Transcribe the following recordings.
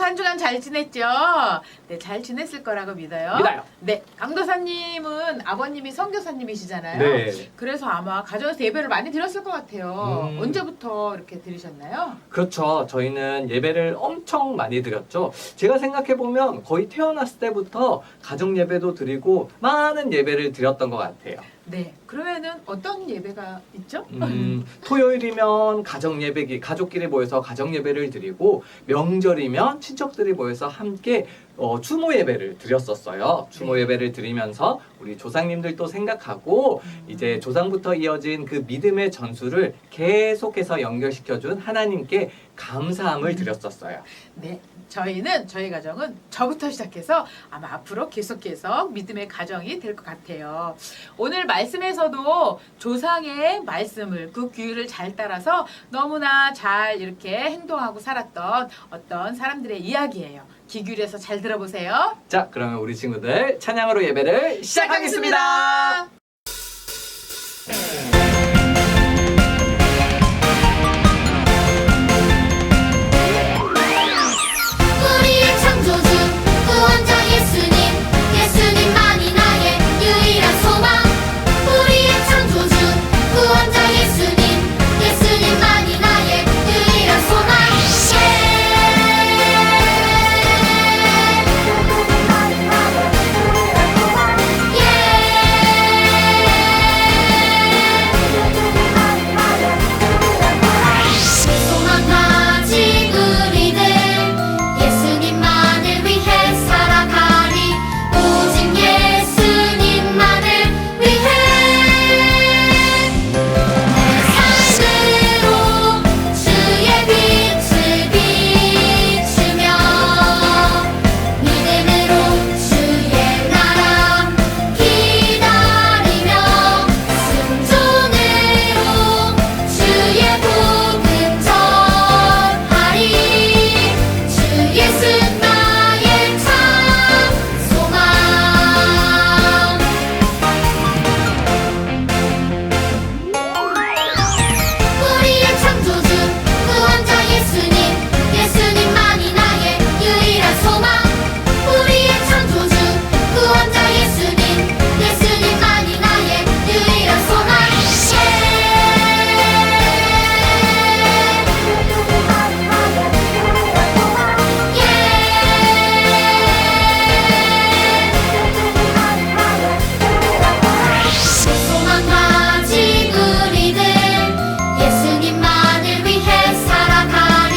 한 주간 잘 지냈죠? 네, 잘 지냈을 거라고 믿어요. 믿어요. 네, 강도사님은 아버님이 선교사님이시잖아요. 네. 그래서 아마 가정에서 예배를 많이 드렸을 것 같아요. 음. 언제부터 이렇게 드리셨나요? 그렇죠. 저희는 예배를 엄청 많이 드렸죠. 제가 생각해보면 거의 태어났을 때부터 가정 예배도 드리고 많은 예배를 드렸던 것 같아요. 네, 그러면은 어떤 예배가 있죠? 토요일이면 가정 예배기, 가족끼리 모여서 가정 예배를 드리고, 명절이면 친척들이 모여서 함께 추모 예배를 드렸었어요. 추모 네. 예배를 드리면서 우리 조상님들도 생각하고 이제 조상부터 이어진 그 믿음의 전수를 계속해서 연결시켜준 하나님께 감사함을 드렸었어요. 네, 저희 가정은 저부터 시작해서 아마 앞으로 계속해서 믿음의 가정이 될 것 같아요. 오늘 말씀에서도 조상의 말씀을 그 규율을 잘 따라서 너무나 잘 이렇게 행동하고 살았던 어떤 사람들의 이야기예요. 귀 기울여서 잘 들어보세요. 자, 그러면 우리 친구들 찬양으로 예배를 시작하겠습니다. 우리의 창조주 구원자 예수님 예수님만이 나의 유일한 소망 우리의 창조주 구원자 예수님 예수님만이 나의 유일한 소망 소망 가진 우리들 예수님만을 위해 살아가리 오직 예수님만을 위해 삶으로 주의 빛을 비추며 믿음으로 주의 나라 기다리며 순종으로 주의 복음 전하리 주 예수 나의 참 소망 우리의 창조주 구원자 예수님 예수님만이 나의 유일한 소망 우리의 창조주 구원자 예수님 예수님만이 나의 유일한 소망 소망 가진 우리들 예수님만을 위해 살아가리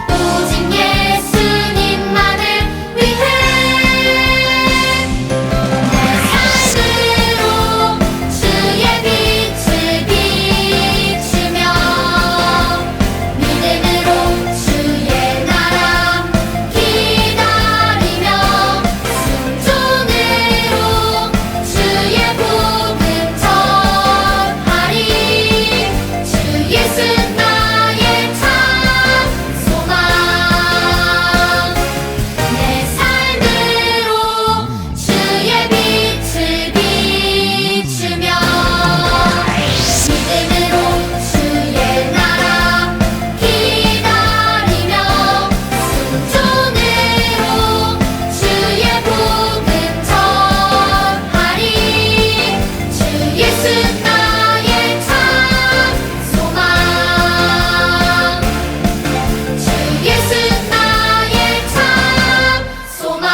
오직 예수님만을 위해 삶으로 주의 빛을 비추며 믿음으로 주의 나라 기다리며 순종으로 주의 복음 전하리 주 예수 나의 참 소망 내 삶으로 주의 빛을 비추며 믿음으로 주의 나라 기다리며 순종으로 주의 복음 전하리 주 예수 나의 참 소망 주 예수 나의 참 소망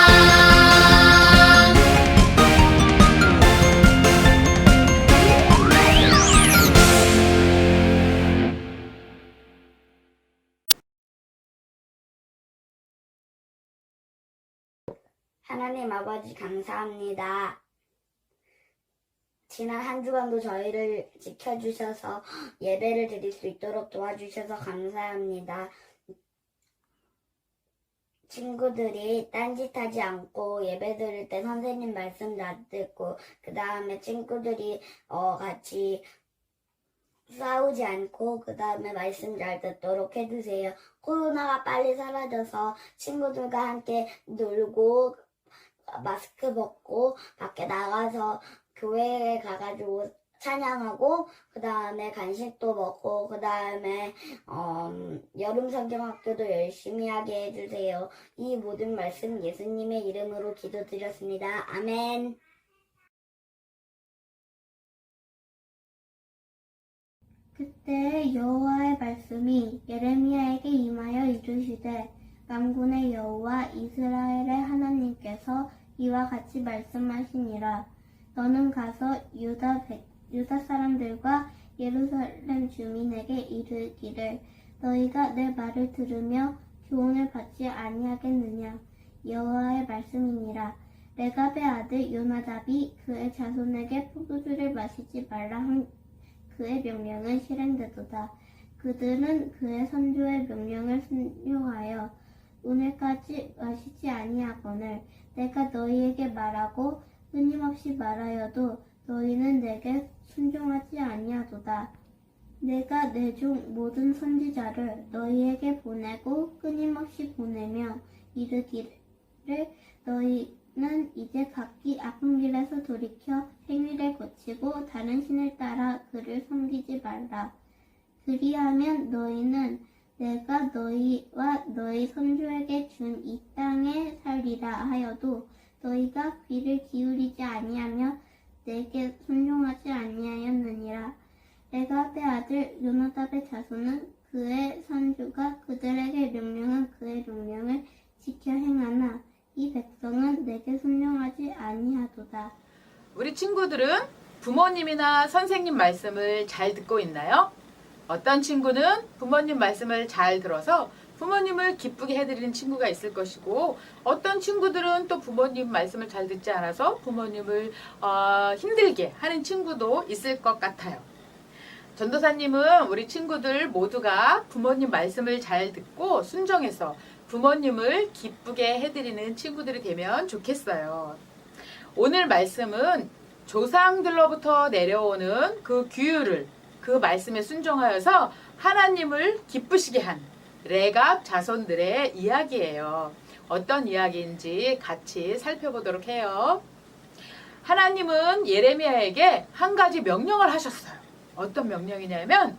하나님 아버지 감사합니다. 지난 한 주간도 저희를 지켜주셔서 예배를 드릴 수 있도록 도와주셔서 감사합니다. 친구들이 딴짓하지 않고 예배 드릴 때 선생님 말씀 잘 듣고 그 다음에 친구들이 같이 싸우지 않고 그 다음에 말씀 잘 듣도록 해주세요. 코로나가 빨리 사라져서 친구들과 함께 놀고 마스크 벗고 밖에 나가서 교회에 가가지고 찬양하고 그 다음에 간식도 먹고 그 다음에 여름 성경학교도 열심히 하게 해주세요. 이 모든 말씀 예수님의 이름으로 기도드렸습니다. 아멘. 그때 여호와의 말씀이 예레미야에게 임하여 이르시되 만군의 여호와 이스라엘의 하나님께서 이와 같이 말씀하시니라. 너는 가서 유다 사람들과 예루살렘 주민에게 이르기를 너희가 내 말을 들으며 교훈을 받지 아니하겠느냐. 여호와의 말씀이니라. 레갑의 아들 요나답이 그의 자손에게 포도주를 마시지 말라 한 그의 명령은 실행되도다. 그들은 그의 선조의 명령을 순종하여 오늘까지 마시지 아니하거늘 내가 너희에게 말하고 끊임없이 말하여도 너희는 내게 순종하지 아니하도다. 내가 내 종 모든 선지자를 너희에게 보내고 끊임없이 보내며 이르기를 너희는 이제 각기 악한 길에서 돌이켜 행위를 고치고 다른 신을 따라 그를 섬기지 말라. 그리하면 너희는 내가 너희와 너희 선조에게 준 이 땅에 살리라 하여도 너희가 귀를 기울이지 아니하며 내게 순종하지 아니하였느니라. 레갑의 아들 요나답의 자손은 그의 선조가 그들에게 명령한 그의 명령을 지켜 행하나 이 백성은 내게 순종하지 아니하도다. 우리 친구들은 부모님이나 선생님 말씀을 잘 듣고 있나요? 어떤 친구는 부모님 말씀을 잘 들어서 부모님을 기쁘게 해드리는 친구가 있을 것이고 어떤 친구들은 또 부모님 말씀을 잘 듣지 않아서 부모님을 힘들게 하는 친구도 있을 것 같아요. 전도사님은 우리 친구들 모두가 부모님 말씀을 잘 듣고 순종해서 부모님을 기쁘게 해드리는 친구들이 되면 좋겠어요. 오늘 말씀은 조상들로부터 내려오는 그 규율을 그 말씀에 순종하여서 하나님을 기쁘시게 한 레갑 자손들의 이야기예요. 어떤 이야기인지 같이 살펴보도록 해요. 하나님은 예레미야에게 한 가지 명령을 하셨어요. 어떤 명령이냐면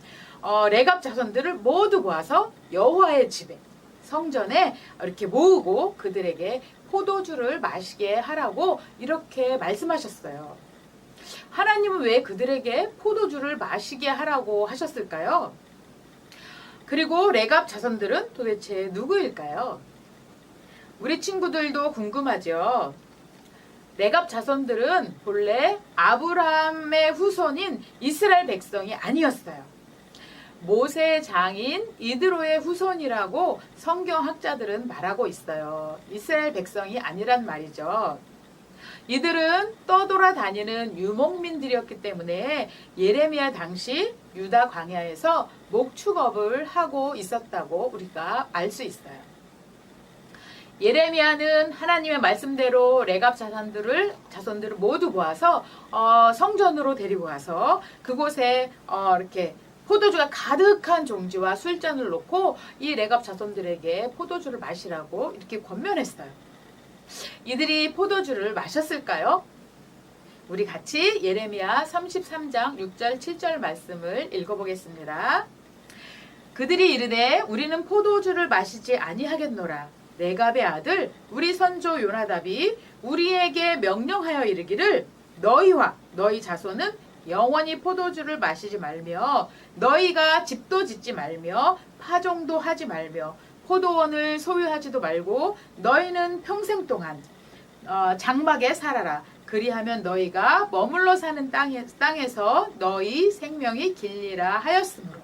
레갑 자손들을 모두 모아서 여호와의 집에 성전에 이렇게 모으고 그들에게 포도주를 마시게 하라고 이렇게 말씀하셨어요. 하나님은 왜 그들에게 포도주를 마시게 하라고 하셨을까요? 그리고 레갑 자손들은 도대체 누구일까요? 우리 친구들도 궁금하죠? 레갑 자손들은 본래 아브라함의 후손인 이스라엘 백성이 아니었어요. 모세의 장인 이드로의 후손이라고 성경학자들은 말하고 있어요. 이스라엘 백성이 아니란 말이죠. 이들은 떠돌아다니는 유목민들이었기 때문에 예레미야 당시 유다 광야에서 목축업을 하고 있었다고 우리가 알 수 있어요. 예레미야는 하나님의 말씀대로 레갑 자손들을 모두 모아서 성전으로 데리고 가서 그곳에 이렇게 포도주가 가득한 종지와 술잔을 놓고 이 레갑 자손들에게 포도주를 마시라고 이렇게 권면했어요. 이들이 포도주를 마셨을까요? 우리 같이 예레미야 33장 6절 7절 말씀을 읽어보겠습니다. 그들이 이르되 우리는 포도주를 마시지 아니하겠노라. 레갑의 아들 우리 선조 요나답이 우리에게 명령하여 이르기를 너희와 너희 자손은 영원히 포도주를 마시지 말며 너희가 집도 짓지 말며 파종도 하지 말며 포도원을 소유하지도 말고 너희는 평생 동안 장막에 살아라. 그리하면 너희가 머물러 사는 땅에서 너희 생명이 길리라 하였으므로.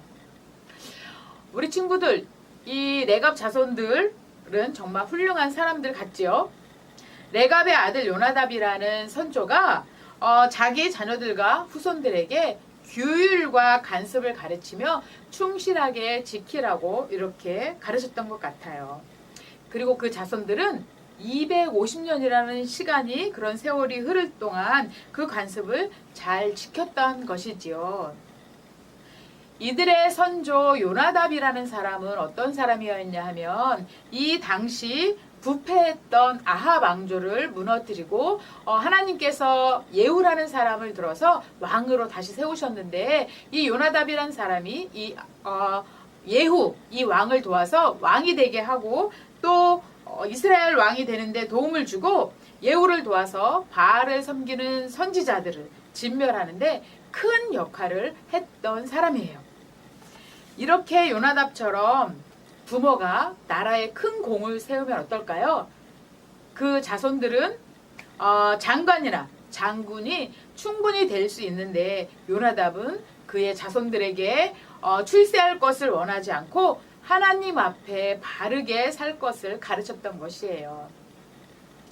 우리 친구들, 이 레갑 자손들은 정말 훌륭한 사람들 같지요. 레갑의 아들 요나답이라는 선조가 자기 자녀들과 후손들에게 규율과 간섭을 가르치며 충실하게 지키라고 이렇게 가르쳤던 것 같아요. 그리고 그 자손들은 250년이라는 시간이 그런 세월이 흐를 동안 그 관습을 잘 지켰던 것이지요. 이들의 선조 요나답이라는 사람은 어떤 사람이었냐 하면 이 당시 부패했던 아합 왕조를 무너뜨리고 하나님께서 예후라는 사람을 들어서 왕으로 다시 세우셨는데 이 요나답이라는 사람이 이 예후 이 왕을 도와서 왕이 되게 하고 또 이스라엘 왕이 되는데 도움을 주고 예후를 도와서 바알을 섬기는 선지자들을 진멸하는데 큰 역할을 했던 사람이에요. 이렇게 요나답처럼 부모가 나라에 큰 공을 세우면 어떨까요? 그 자손들은 장관이나 장군이 충분히 될 수 있는데 요나답은 그의 자손들에게 출세할 것을 원하지 않고 하나님 앞에 바르게 살 것을 가르쳤던 것이에요.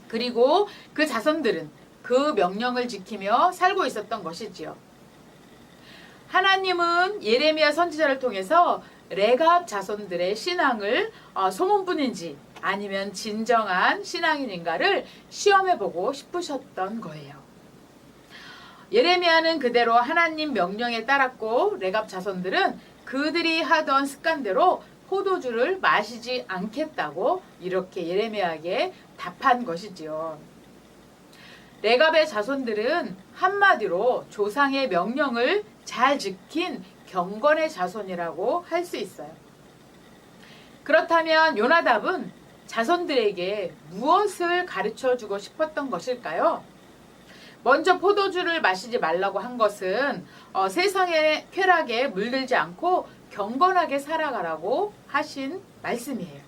그리고 그 자손들은 그 명령을 지키며 살고 있었던 것이지요. 하나님은 예레미야 선지자를 통해서 레갑 자손들의 신앙을 소문뿐인지 아니면 진정한 신앙인인가를 시험해보고 싶으셨던 거예요. 예레미야는 그대로 하나님 명령에 따랐고 레갑 자손들은 그들이 하던 습관대로 포도주를 마시지 않겠다고 이렇게 예레미야에게 답한 것이지요. 레갑의 자손들은 한마디로 조상의 명령을 잘 지킨 경건의 자손이라고 할 수 있어요. 그렇다면 요나답은 자손들에게 무엇을 가르쳐 주고 싶었던 것일까요? 먼저 포도주를 마시지 말라고 한 것은 세상의 쾌락에 물들지 않고 경건하게 살아가라고 하신 말씀이에요.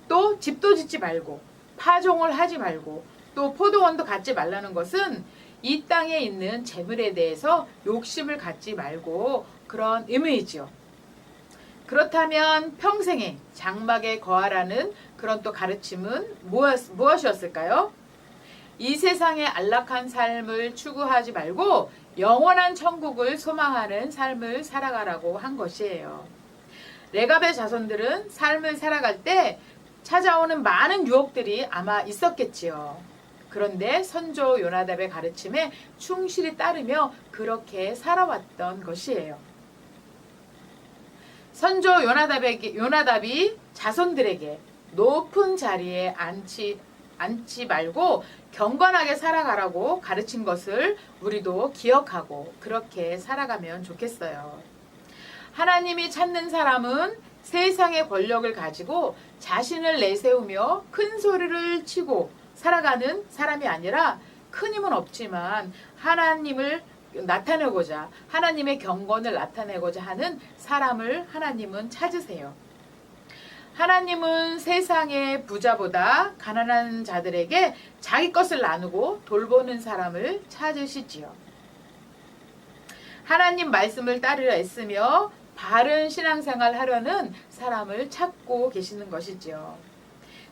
또 집도 짓지 말고 파종을 하지 말고 또 포도원도 갖지 말라는 것은 이 땅에 있는 재물에 대해서 욕심을 갖지 말고 그런 의미이지요. 그렇다면 평생에 장막에 거하라는 그런 또 가르침은 무엇이었을까요? 이 세상의 안락한 삶을 추구하지 말고 영원한 천국을 소망하는 삶을 살아가라고 한 것이에요. 레갑의 자손들은 삶을 살아갈 때 찾아오는 많은 유혹들이 아마 있었겠지요. 그런데 선조 요나답의 가르침에 충실히 따르며 그렇게 살아왔던 것이에요. 선조 요나답이 자손들에게 높은 자리에 앉지 말고 경건하게 살아가라고 가르친 것을 우리도 기억하고 그렇게 살아가면 좋겠어요. 하나님이 찾는 사람은 세상의 권력을 가지고 자신을 내세우며 큰 소리를 치고 살아가는 사람이 아니라 큰 힘은 없지만 하나님을 나타내고자 하나님의 경건을 나타내고자 하는 사람을 하나님은 찾으세요. 하나님은 세상의 부자보다 가난한 자들에게 자기 것을 나누고 돌보는 사람을 찾으시지요. 하나님 말씀을 따르려 애쓰며 바른 신앙생활 하려는 사람을 찾고 계시는 것이지요.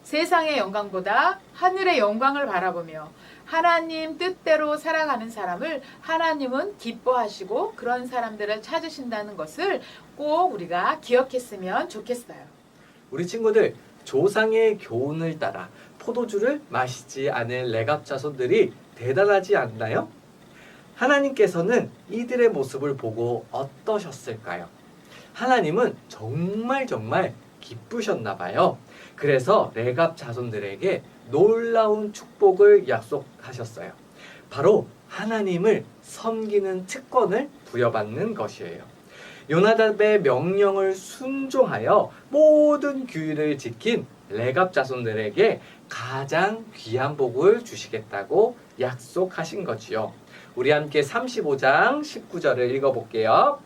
세상의 영광보다 하늘의 영광을 바라보며 하나님 뜻대로 살아가는 사람을 하나님은 기뻐하시고 그런 사람들을 찾으신다는 것을 꼭 우리가 기억했으면 좋겠어요. 우리 친구들, 조상의 교훈을 따라 포도주를 마시지 않은 레갑 자손들이 대단하지 않나요? 하나님께서는 이들의 모습을 보고 어떠셨을까요? 하나님은 정말 기쁘셨나 봐요. 그래서 레갑 자손들에게 놀라운 축복을 약속하셨어요. 바로 하나님을 섬기는 특권을 부여받는 것이에요. 요나답의 명령을 순종하여 모든 규율을 지킨 레갑 자손들에게 가장 귀한 복을 주시겠다고 약속하신 거지요. 우리 함께 35장 19절을 읽어볼게요.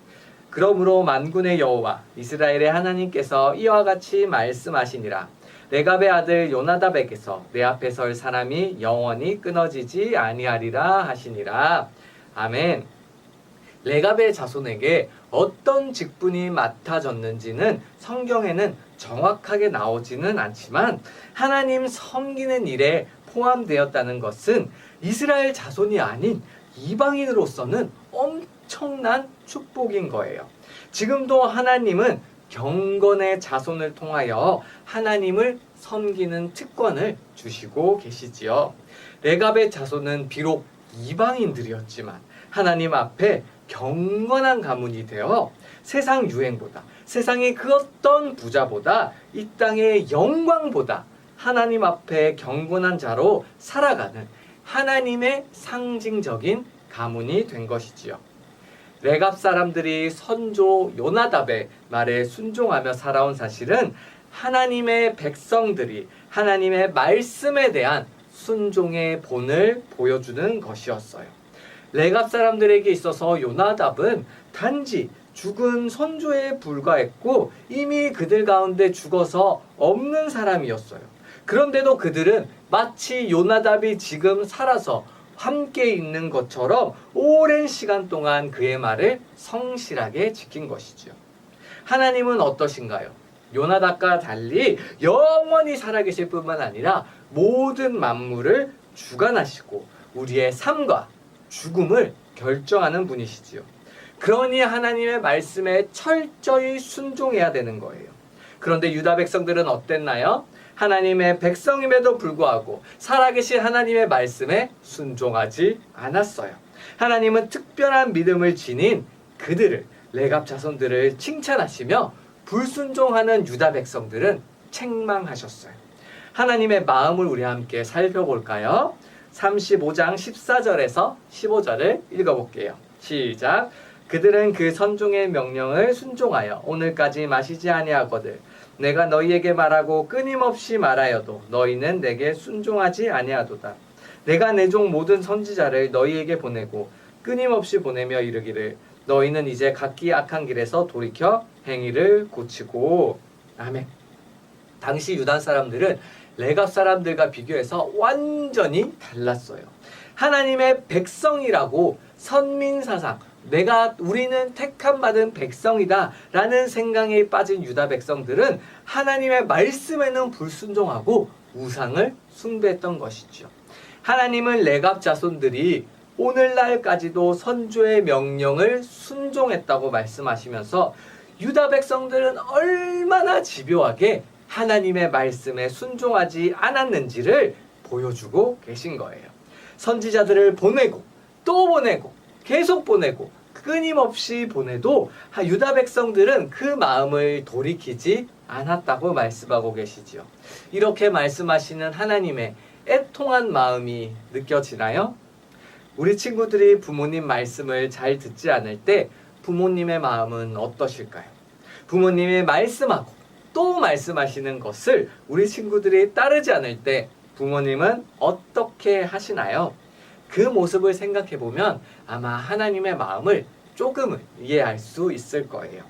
그러므로 만군의 여호와 이스라엘의 하나님께서 이와 같이 말씀하시니라. 레갑의 아들 요나답에게서 내 앞에 설 사람이 영원히 끊어지지 아니하리라 하시니라. 아멘. 레갑의 자손에게 어떤 직분이 맡아졌는지는 성경에는 정확하게 나오지는 않지만 하나님 섬기는 일에 포함되었다는 것은 이스라엘 자손이 아닌 이방인으로서는 엄청난 축복인 거예요. 지금도 하나님은 경건의 자손을 통하여 하나님을 섬기는 특권을 주시고 계시지요. 레갑의 자손은 비록 이방인들이었지만 하나님 앞에 경건한 가문이 되어 세상 유행보다 세상의 그 어떤 부자보다 이 땅의 영광보다 하나님 앞에 경건한 자로 살아가는 하나님의 상징적인 가문이 된 것이지요. 레갑 사람들이 선조 요나답의 말에 순종하며 살아온 사실은 하나님의 백성들이 하나님의 말씀에 대한 순종의 본을 보여주는 것이었어요. 레갑 사람들에게 있어서 요나답은 단지 죽은 선조에 불과했고 이미 그들 가운데 죽어서 없는 사람이었어요. 그런데도 그들은 마치 요나답이 지금 살아서 함께 있는 것처럼 오랜 시간 동안 그의 말을 성실하게 지킨 것이지요. 하나님은 어떠신가요? 요나답과 달리 영원히 살아계실 뿐만 아니라 모든 만물을 주관하시고 우리의 삶과 죽음을 결정하는 분이시지요. 그러니 하나님의 말씀에 철저히 순종해야 되는 거예요. 그런데 유다 백성들은 어땠나요? 하나님의 백성임에도 불구하고 살아계신 하나님의 말씀에 순종하지 않았어요. 하나님은 특별한 믿음을 지닌 그들을, 레갑 자손들을 칭찬하시며 불순종하는 유다 백성들은 책망하셨어요. 하나님의 마음을 우리 함께 살펴볼까요? 35장 14절에서 15절을 읽어볼게요. 시작. 그들은 그 선종의 명령을 순종하여 오늘까지 마시지 아니하거늘 내가 너희에게 말하고 끊임없이 말하여도 너희는 내게 순종하지 아니하도다. 내가 내 종 모든 선지자를 너희에게 보내고 끊임없이 보내며 이르기를 너희는 이제 각기 악한 길에서 돌이켜 행위를 고치고. 아멘. 당시 유다 사람들은 레갑 사람들과 비교해서 완전히 달랐어요. 하나님의 백성이라고 선민사상, 우리는 택함 받은 백성이다 라는 생각에 빠진 유다 백성들은 하나님의 말씀에는 불순종하고 우상을 숭배했던 것이죠. 하나님은 레갑 자손들이 오늘날까지도 선조의 명령을 순종했다고 말씀하시면서 유다 백성들은 얼마나 집요하게 하나님의 말씀에 순종하지 않았는지를 보여주고 계신 거예요. 선지자들을 보내고 또 보내고 계속 보내고 끊임없이 보내도 유다 백성들은 그 마음을 돌이키지 않았다고 말씀하고 계시지요. 이렇게 말씀하시는 하나님의 애통한 마음이 느껴지나요? 우리 친구들이 부모님 말씀을 잘 듣지 않을 때 부모님의 마음은 어떠실까요? 부모님이 말씀하고 또 말씀하시는 것을 우리 친구들이 따르지 않을 때 부모님은 어떻게 하시나요? 그 모습을 생각해 보면 아마 하나님의 마음을 조금은 이해할 수 있을 거예요.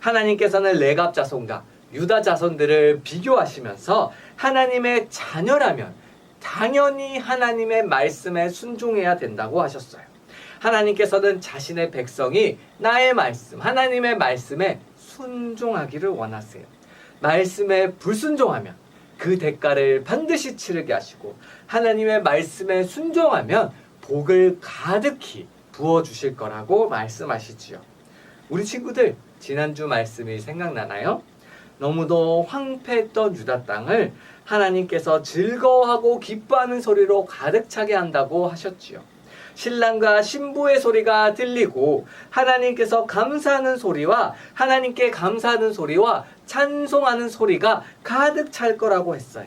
하나님께서는 레갑 자손과 유다 자손들을 비교하시면서 하나님의 자녀라면 당연히 하나님의 말씀에 순종해야 된다고 하셨어요. 하나님께서는 자신의 백성이 나의 말씀, 하나님의 말씀에 순종하기를 원하세요. 말씀에 불순종하면 그 대가를 반드시 치르게 하시고 하나님의 말씀에 순종하면 복을 가득히 부어주실 거라고 말씀하시지요. 우리 친구들 지난주 말씀이 생각나나요? 너무도 황폐했던 유다 땅을 하나님께서 즐거워하고 기뻐하는 소리로 가득 차게 한다고 하셨지요. 신랑과 신부의 소리가 들리고 하나님께서 감사하는 소리와 하나님께 감사하는 소리와 찬송하는 소리가 가득 찰 거라고 했어요.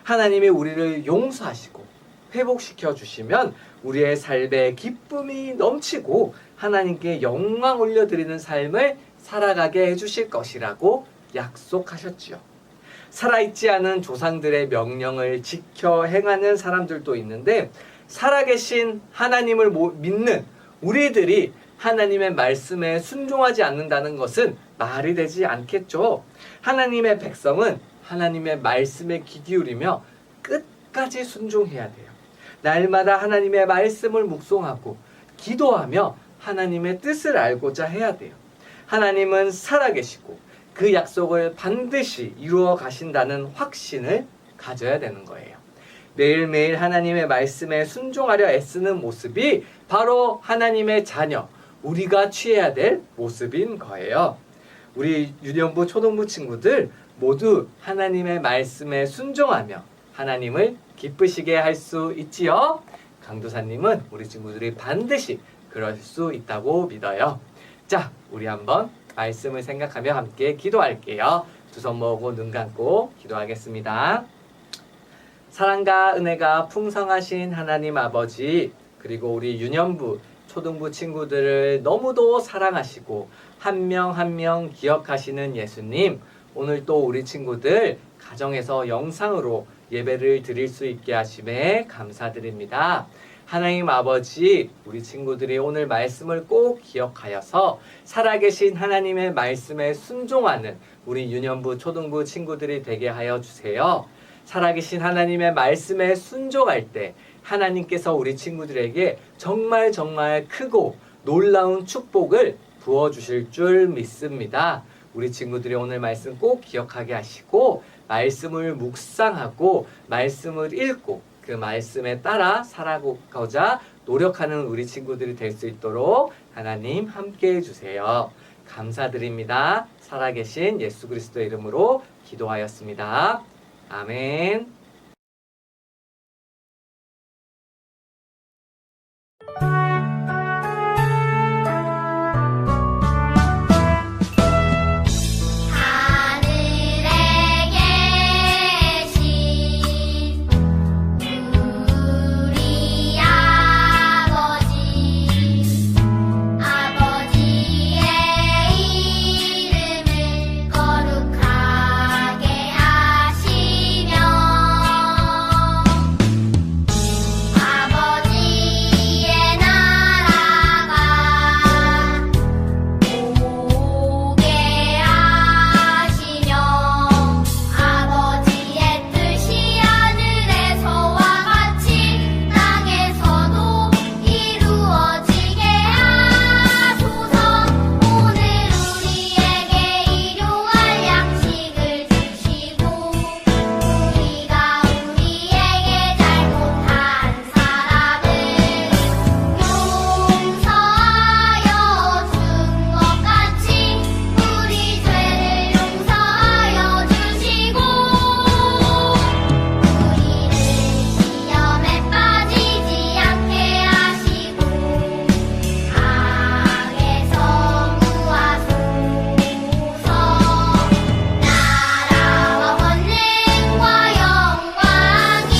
하나님이 우리를 용서하시고 회복시켜 주시면 우리의 삶에 기쁨이 넘치고 하나님께 영광 올려드리는 삶을 살아가게 해주실 것이라고 약속하셨지요. 살아있지 않은 조상들의 명령을 지켜 행하는 사람들도 있는데 살아계신 하나님을 믿는 우리들이 하나님의 말씀에 순종하지 않는다는 것은 말이 되지 않겠죠. 하나님의 백성은 하나님의 말씀에 귀 기울이며 끝까지 순종해야 돼요. 날마다 하나님의 말씀을 묵송하고 기도하며 하나님의 뜻을 알고자 해야 돼요. 하나님은 살아계시고 그 약속을 반드시 이루어 가신다는 확신을 가져야 되는 거예요. 매일매일 하나님의 말씀에 순종하려 애쓰는 모습이 바로 하나님의 자녀, 우리가 취해야 될 모습인 거예요. 우리 유년부, 초등부 친구들 모두 하나님의 말씀에 순종하며 하나님을 기쁘시게 할 수 있지요. 강도사님은 우리 친구들이 반드시 그럴 수 있다고 믿어요. 자, 우리 한번 말씀을 생각하며 함께 기도할게요. 두 손 모으고 눈 감고 기도하겠습니다. 사랑과 은혜가 풍성하신 하나님 아버지, 그리고 우리 유년부, 초등부 친구들을 너무도 사랑하시고 한 명 한 명 기억하시는 예수님, 오늘 또 우리 친구들 가정에서 영상으로 예배를 드릴 수 있게 하심에 감사드립니다. 하나님 아버지, 우리 친구들이 오늘 말씀을 꼭 기억하여서 살아계신 하나님의 말씀에 순종하는 우리 유년부, 초등부 친구들이 되게 하여 주세요. 살아계신 하나님의 말씀에 순종할 때 하나님께서 우리 친구들에게 정말 정말 크고 놀라운 축복을 부어주실 줄 믿습니다. 우리 친구들이 오늘 말씀 꼭 기억하게 하시고 말씀을 묵상하고 말씀을 읽고 그 말씀에 따라 살아가고자 노력하는 우리 친구들이 될 수 있도록 하나님 함께 해주세요. 감사드립니다. 살아계신 예수 그리스도의 이름으로 기도하였습니다. 아멘. 하늘에 계신 우리 아버지의 이름을 거룩하게 하시며 아버지의 나라가 오게 하시며 아버지의 뜻이 하늘에서와 같이 땅에서도 이루어지게 하소서. 오늘 우리에게 일용할 양식을 주시고 우리가 우리에게 잘못한 사람을 용서하여 준 것 같이 우리 죄를 용서하여 주시고 우리를 시험에 빠지지 않게 하시고 악에서 구하소서. 나라와 권능과 영광이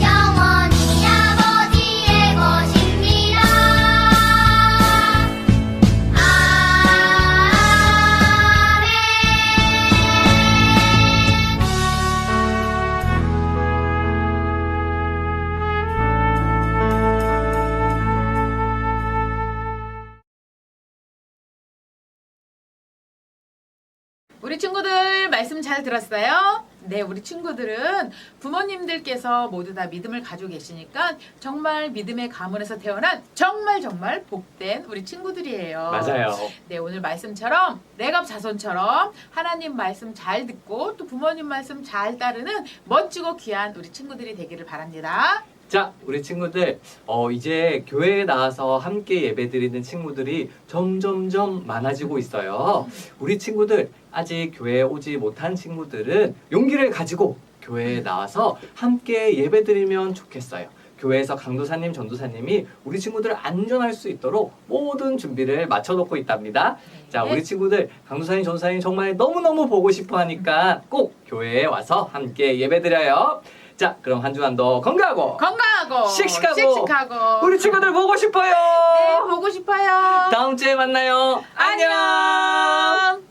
영원히 아버지의 것입니다. 우리 친구들 말씀 잘 들었어요? 네, 우리 친구들은 부모님들께서 모두 다 믿음을 가지고 계시니까 정말 믿음의 가문에서 태어난 정말 정말 복된 우리 친구들이에요. 맞아요. 네, 오늘 말씀처럼 레갑 자손처럼 하나님 말씀 잘 듣고 또 부모님 말씀 잘 따르는 멋지고 귀한 우리 친구들이 되기를 바랍니다. 자, 우리 친구들, 이제 교회에 나와서 함께 예배드리는 친구들이 점점점 많아지고 있어요. 우리 친구들, 아직 교회에 오지 못한 친구들은 용기를 가지고 교회에 나와서 함께 예배드리면 좋겠어요. 교회에서 강도사님, 전도사님이 우리 친구들을 안전할 수 있도록 모든 준비를 마쳐놓고 있답니다. 자, 우리 친구들, 강도사님, 전도사님 정말 너무너무 보고 싶어 하니까 꼭 교회에 와서 함께 예배드려요. 자, 그럼 한 주간도 건강하고 씩씩하고 우리 친구들 보고 싶어요. 네, 보고 싶어요. 다음 주에 만나요. 안녕.